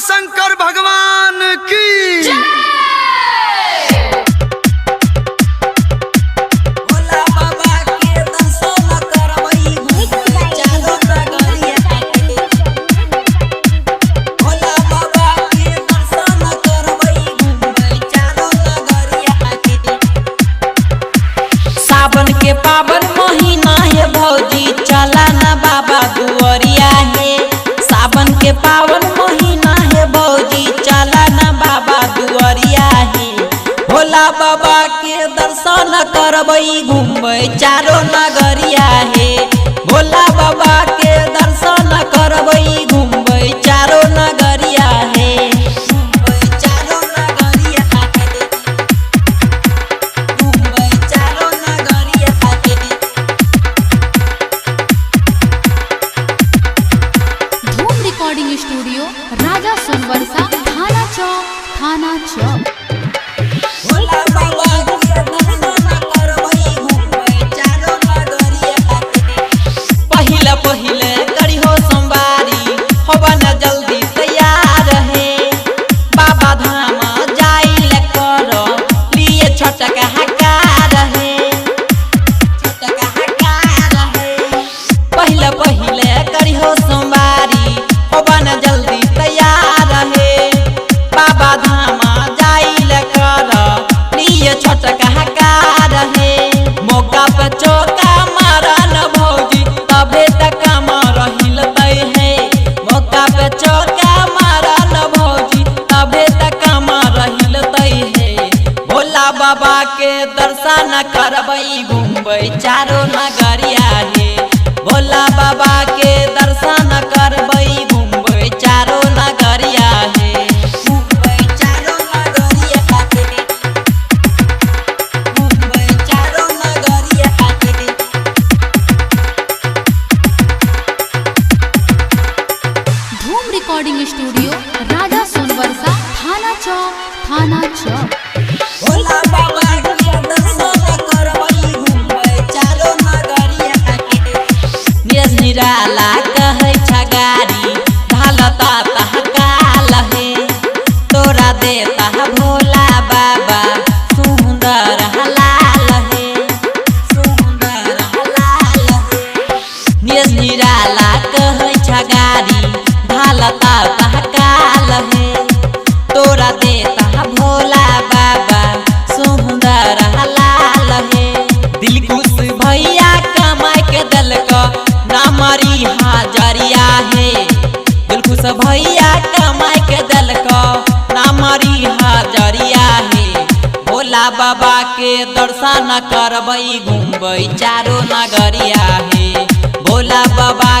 शंकर भगवान की भोला बाबा के दर्शन करबई चारो नगरिया भोला बाबा के दर्शन करबई चारो नगरिया सावन के पावन महीना है भौजी चला ना बाबा दुआरिया है सावन के पावन महीना है भौजी चला ना बाबा दुआरिया है भोला बाबा के दर्शन करबई घूमबई चारो नगरिया है भोला बाबा के दर्शन करबई घूमबई चारो नगरिया है घूमबई चारो नगरिया है घूमबई चारो नगरिया है धूम रिकॉर्डिंग स्टूडियो राजा सोनवर्षा थाना चौक भोला बाबा के दर्शन करबई घूमबई चारो नगरिया पहिले पहिले करिहो सोमवारी होबा न जल्दी तैयार है बाबा धाम जाइल कर लिए छटक हकार है छटक हकार है पहिले पहिले करिहो सोमवारी होबा न जल्दी तैयार है बाबा धाम जाइल कर लिए छटक हकार है मौका पे चौका मारा न भौजी तबे तक रहिलतै है मौका पे चौका मारा न भौजी तबे तक रहिलतै है भोला बाबा के दर्शन करबई घूमबई चारो नगरिया है भोला बाबा के दर्शन करबई घूमबई चारो नगरिया है घूमबई चारो नगरिया है घूमबई चारो नगरिया है धूम रिकॉर्डिंग स्टूडियो राजा सोनवर्षा थाना चौक भोला बाबा के दर्शन करबई घूमबई चारो नगरिया नीरज निराला कहै छ गारी ढालता तहकाल है तोरा देता भोला बाबा सुंदर हलाल है सुंदर हलाल है नीरज निराला कहै छ गारी ढालता तहकाल है तोरा देता भोला बाबा सुंदर हलाल है दिल खुश भैया कमाई के दल का नामरी हाजरिया है दिल खुश भैया कमाई के दल का नामरी हाजरिया है भोला बाबा के दर्शन करबई घूमबई चारो नगरिया है भोला बाबा